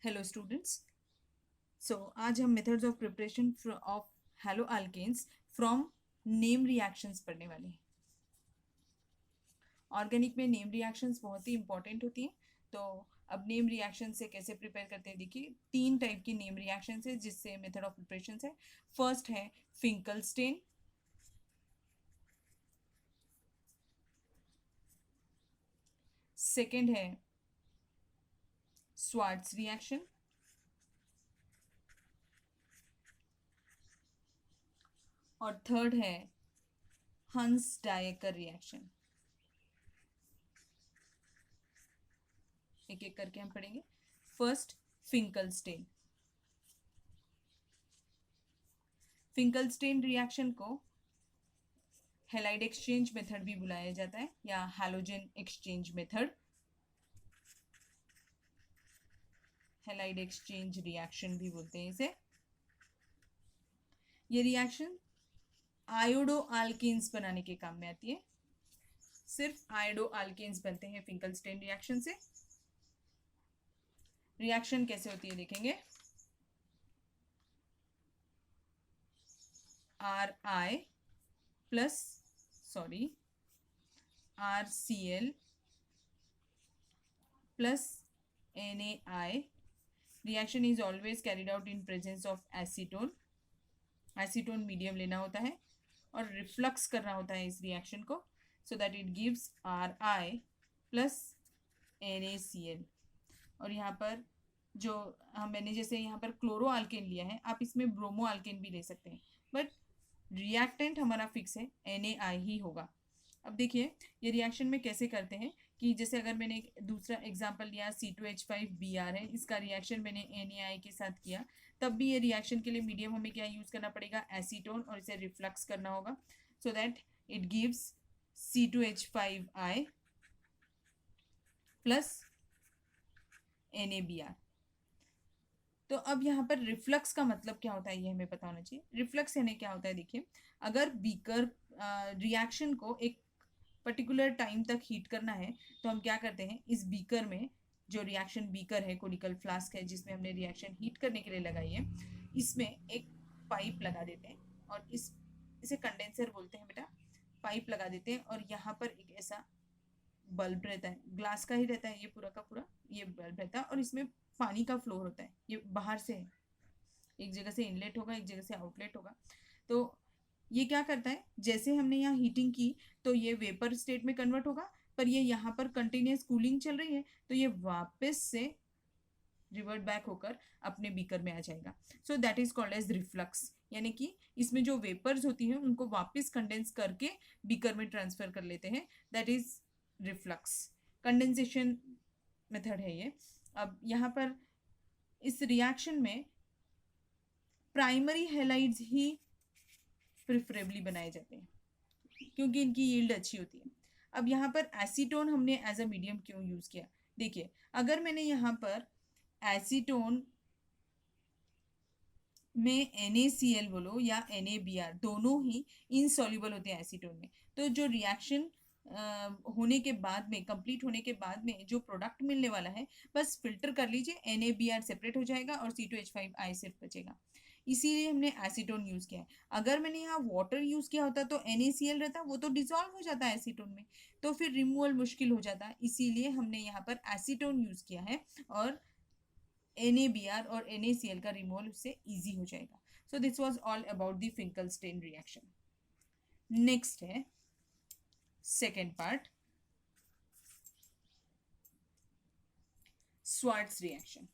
Hello students. आज हम methods of preparation of haloalkanes from name reactions पढ़ने वाले हैं। ऑर्गेनिक में नेम रिएक्शंस बहुत ही इंपॉर्टेंट होती हैं। तो अब नेम रिएक्शन से कैसे प्रिपेयर करते हैं, देखिए 3 टाइप की नेम रिएक्शंस है जिससे मेथड ऑफ प्रिपरेशन है। फर्स्ट है फिंकलस्टेन, सेकेंड है स्वार्ट्स रिएक्शन, और थर्ड है हंस डायकर रिएक्शन। एक एक करके हम पढ़ेंगे। फर्स्ट, फिंकलस्टेन। फिंकलस्टेन रिएक्शन को हैलाइड एक्सचेंज मेथड भी बुलाया जाता है या halogen exchange method, halide exchange reaction भी बोलते हैं इसे। ये रिएक्शन आयोडो अल्केन्स बनाने के काम में आती है। सिर्फ आयोडो अल्केन्स बनते हैं फिंकलस्टेन रिएक्शन से। रिएक्शन कैसे होती है देखेंगे। Ri plus RCl plus NaI. Reaction is always carried out in presence of acetone. Acetone medium लेना होता है और रिफ्लक्स करना होता है इस रिएक्शन को, so that it gives Ri plus NaCl। और यहाँ पर जो मैंने जैसे यहाँ पर क्लोरो अल्केन लिया है, आप इसमें ब्रोमो अल्केन भी ले सकते हैं, बट रिएक्टेंट हमारा फिक्स है Na ही होगा। अब देखिए ये रिएक्शन में कैसे करते हैं कि जैसे अगर मैंने एक दूसरा एग्जांपल लिया C2H5Br है, इसका रिएक्शन मैंने NaI के साथ किया, तब भी ये रिएक्शन के लिए मीडियम हमें क्या यूज़ करना पड़ेगा, एसीटोन, और इसे रिफ्लक्स करना होगा so that it gives C2H5I plus NaBr। तो अब यहाँ पर रिफ्लक्स का मतलब क्या होता है ये हमें पता होना चाहिए। रिफ्लक्स यानी क्या होता है, देखिए अगर बीकर रिएक्शन को एक पर्टिकुलर टाइम तक हीट करना है तो हम क्या करते हैं, इस बीकर में जो रिएक्शन बीकर है, कोनिकल फ्लास्क है जिसमें हमने रिएक्शन हीट करने के लिए लगाई है, इसमें एक पाइप लगा देते हैं और इसे कंडेंसर बोलते हैं बेटा। पाइप लगा देते हैं और यहाँ पर एक ऐसा बल्ब रहता है, ग्लास का ही रहता है ये पूरा का पूरा, ये बल्ब रहता है और इसमें पानी का फ्लो होता है। ये बाहर से है, एक जगह से इनलेट होगा, एक जगह से आउटलेट होगा। तो ये क्या करता है, जैसे हमने यहाँ हीटिंग की तो ये वेपर स्टेट में कन्वर्ट होगा, पर ये यहाँ पर कंटिन्यूस कूलिंग चल रही है तो ये वापस से रिवर्ट बैक होकर अपने बीकर में आ जाएगा। So that is called as reflux, यानी कि इसमें जो वेपर्स होती हैं उनको वापस कंडेंस करके बीकर में ट्रांसफर कर लेते हैं, that is reflux. Condensation method है ये। अब यहाँ पर इस रिएक्शन में प्राइमरी हैलाइड्स ही प्रिफरेबली बनाए जाते हैं क्योंकि इनकी यील्ड अच्छी होती है। अब यहाँ पर एसीटोन हमने एज अ मीडियम क्यों यूज़ किया, देखिए अगर मैंने यहाँ पर एसीटोन में NaCl बोलो या NaBr, दोनों ही इनसॉल्युबल होते हैं एसीटोन में, तो जो रिएक्शन होने के बाद में, कंप्लीट होने के बाद में जो प्रोडक्ट मिलने वाला है, बस फिल्टर कर लीजिए, NaBr सेपरेट हो जाएगा और C2H5I सिर्फ बचेगा। इसीलिए हमने एसीटोन यूज़ किया है। अगर मैंने यहाँ वाटर यूज़ किया होता तो NaCl रहता, वो तो डिजॉल्व हो जाता है एसीटोन में, तो फिर रिमूवल मुश्किल हो जाता है। इसीलिए हमने यहाँ पर एसीटोन यूज़ किया है और NaBr और NaCl का रिमूवल उससे इजी हो जाएगा। So this was all about the Finkelstein reaction. Next है सेकेंड पार्ट, स्वार्ट्स रिएक्शन।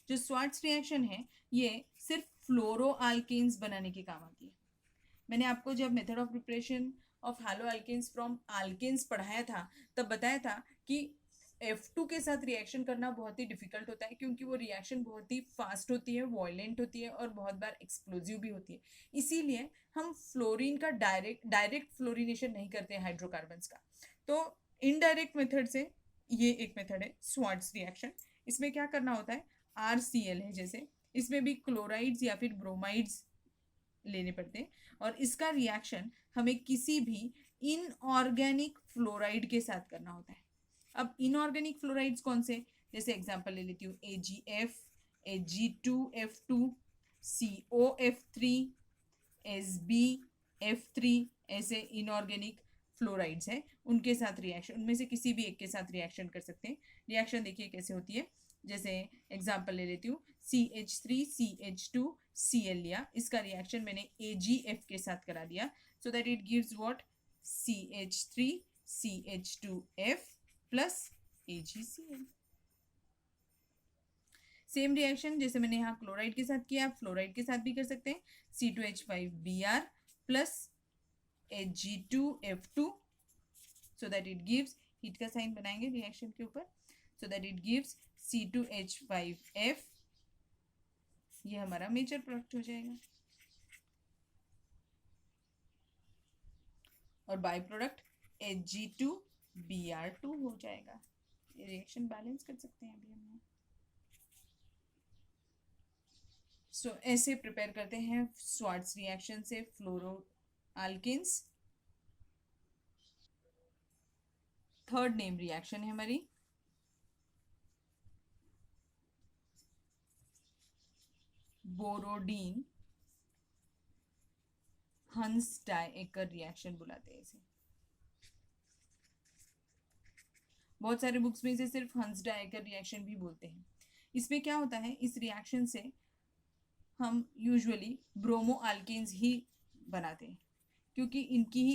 जो स्वार्ट्स रिएक्शन है ये सिर्फ फ्लोरो अल्केन्स बनाने के काम आती है। मैंने आपको जब method of preparation of haloalkanes from alkanes पढ़ाया था तब बताया था कि F2 के साथ रिएक्शन करना बहुत ही डिफिकल्ट होता है क्योंकि वो रिएक्शन बहुत ही फास्ट होती है, वॉयलेंट होती है और बहुत बार एक्सप्लोजिव भी होती है। इसीलिए हम फ्लोरीन का डायरेक्ट फ्लोरिनेशन नहीं करते हैं हाइड्रोकार्बन्स का। तो इनडायरेक्ट मेथड से ये एक मेथड है स्वार्ट्स रिएक्शन। इसमें क्या करना होता है, RCl है जैसे, इसमें भी क्लोराइड्स या फिर ब्रोमाइड्स लेने पड़ते हैं और इसका रिएक्शन हमें किसी भी इनऑर्गेनिक फ्लोराइड के साथ करना होता है। अब इनऑर्गेनिक फ्लोराइड्स कौन से, जैसे एग्जांपल ले लेती हूँ, AgF, Ag2F2, COF3, SbF3, ऐसे इनऑर्गेनिक फ्लोराइड्स हैं, उनके साथ रिएक्शन, उनमें से किसी भी एक के साथ रिएक्शन कर सकते हैं। रिएक्शन देखिए कैसे होती है, जैसे एग्जांपल ले लेती हूँ, CH3CH2Cl लिया, इसका रिएक्शन मैंने AgF के साथ करा दिया, so that it gives what, CH3CH2F plus AgCl। Same reaction जैसे मैंने यहाँ क्लोराइड के साथ किया, आप फ्लोराइड के साथ भी कर सकते हैं, C2H5Br plus Ag2F2, so that it gives, heat का साइन बनाएंगे रिएक्शन के ऊपर, so that it gives C2H5F, ये हमारा मेजर प्रोडक्ट हो जाएगा, और बाय प्रोडक्ट Ag2Br2 हो जाएगा। ये रिएक्शन बैलेंस कर सकते हैं अभी हम। सो ऐसे प्रिपेयर करते हैं स्वार्ट्स रिएक्शन से फ्लोरो अल्केन्स। थर्ड नेम रिएक्शन है हमारी बोरोडीन हंस डाइएकर रिएक्शन बुलाते हैं इसे। बहुत सारे बुक्स में इसे सिर्फ हंस डाइएकर रिएक्शन भी बोलते हैं। इसमें क्या होता है, इस रिएक्शन से हम यूजुअली ब्रोमो अल्केन्स ही बनाते हैं, क्योंकि इनकी ही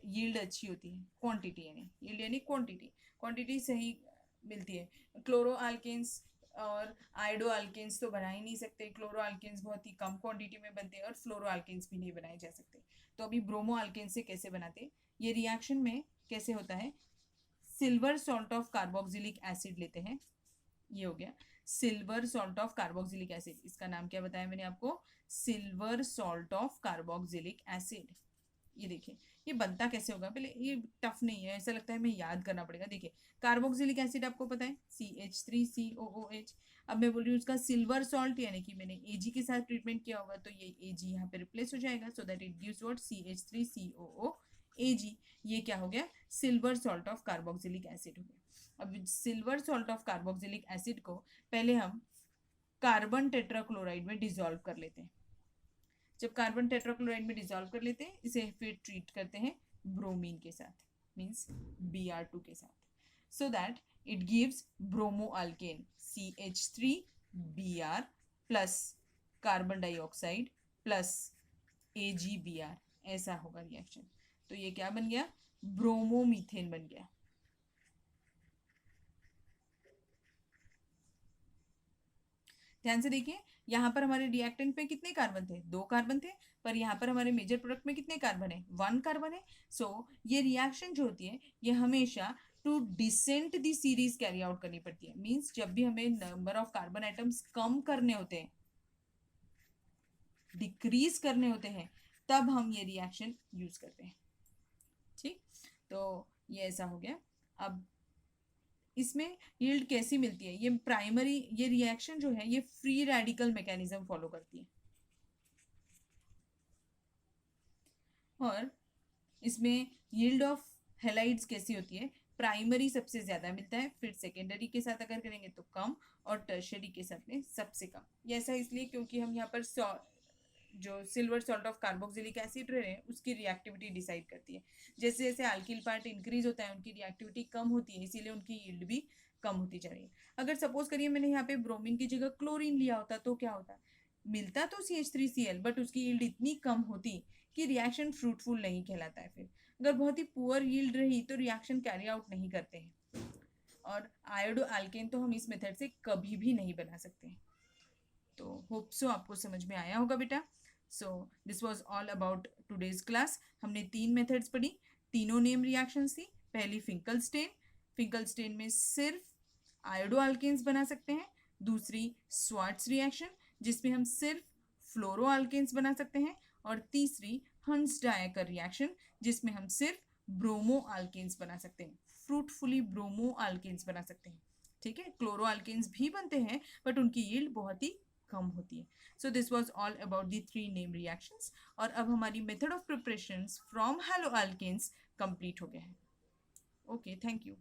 यील्ड अच्छी होती है, क्वांटिटी यानी यील्ड यानी क्वांटिटी सही मिलती है। क्लोरो अल्केन्स और आयोडो अल्केन्स तो बना ही नहीं सकते, क्लोरो अल्केन्स बहुत ही कम क्वांटिटी में बनते हैं, और फ्लोरो अल्केन्स भी नहीं बनाए जा सकते। तो अभी ब्रोमो अल्केन्स से कैसे बनाते, ये रिएक्शन में कैसे होता है, silver salt of carboxylic acid लेते हैं, ये हो गया silver salt of carboxylic acid, इसका नाम क्या बताया मैंने आपको, silver salt of carboxylic acid. ये देखिए ये बनता कैसे होगा, पहले ये टफ नहीं है, ऐसा लगता है हमें याद करना पड़ेगा। देखिए कार्बोक्सिलिक एसिड आपको पता है CH3COOH, अब मैं बोल रही हूँ उसका सिल्वर सॉल्ट, यानी कि मैंने Ag के साथ ट्रीटमेंट किया होगा, तो ये Ag यहाँ पे रिप्लेस हो जाएगा, so that it gives what, CH3COOAg, ये क्या हो गया, silver salt of carboxylic acid हो गया। अब silver salt of carboxylic acid को पहले हम कार्बन टेट्राक्लोराइड में डिसॉल्व कर लेते हैं। जब कार्बन टेट्राक्लोराइड में डिसॉल्व कर लेते हैं, इसे फिर ट्रीट करते हैं ब्रोमीन के साथ, मींस Br2 के साथ, so that it gives bromo alkane CH3Br plus carbon dioxide plus AgBr, ऐसा होगा रिएक्शन। तो ये क्या बन गया, ब्रोमोमीथेन बन गया। ध्यान से देखिए, यहाँ पर हमारे रिएक्टेंट में कितने कार्बन थे, 2 कार्बन थे, पर यहाँ पर हमारे मेजर प्रोडक्ट में कितने कार्बन है, 1 कार्बन है। सो ये रिएक्शन जो होती है ये हमेशा to descent the series carry out करनी पड़ती है, मींस जब भी हमें नंबर ऑफ कार्बन आइटम्स कम करने होते हैं, डिक्रीज करने होते हैं, तब हम ये रिएक्शन यूज करते हैं। ठीक, तो ये ऐसा हो गया। अब इसमें यील्ड कैसी मिलती है, ये प्राइमरी, ये रिएक्शन जो है ये फ्री रेडिकल मैकेनिज्म फॉलो करती है, और इसमें यील्ड ऑफ हेलाइड्स कैसी होती है, प्राइमरी सबसे ज्यादा मिलता है, फिर सेकेंडरी के साथ अगर करेंगे तो कम, और टर्शरी के साथ में सबसे कम। ये ऐसा इसलिए क्योंकि हम यहाँ पर जो silver salt of carboxylic acid रहे हैं उसकी रिएक्टिविटी डिसाइड करती है। जैसे जैसे अल्किल पार्ट इंक्रीज होता है उनकी रिएक्टिविटी कम होती है, इसीलिए उनकी यील्ड भी कम होती जा रही है। अगर सपोज करिए मैंने यहाँ पे ब्रोमीन की जगह क्लोरीन लिया होता तो क्या होता, मिलता तो CH3Cl, बट उसकी यील्ड इतनी कम होती कि रिएक्शन फ्रूटफुल नहीं कहलाता है। फिर अगर बहुत ही पुअर यील्ड रही तो रिएक्शन कैरी आउट नहीं करते हैं, और आयोडो अल्केन तो हम इस मेथड से कभी भी नहीं बना सकते। तो होप सो आपको समझ में आया होगा बेटा। So this was all about today's class. हमने 3 मेथड्स पढ़ी, तीनों नेम रिएक्शंस थी। पहली फिंकलस्टेन में सिर्फ आयोडो अल्केन्स बना सकते हैं। दूसरी स्वार्ट्स रिएक्शन जिसमें हम सिर्फ फ्लोरो अल्केन्स बना सकते हैं। और तीसरी हंस डायकर रिएक्शन जिसमें हम सिर्फ ब्रोमो अल्केन्स बना सकते हैं, फ्रूटफुली ब्रोमो अल्केन्स बना सकते हैं। ठीक है, क्लोरो अल्केन्स भी बनते हैं बट उनकी यील्ड बहुत ही कम होती है. So this was all about the 3 name reactions. और अब हमारी method of preparations from haloalkanes complete हो गया है. Okay, thank you.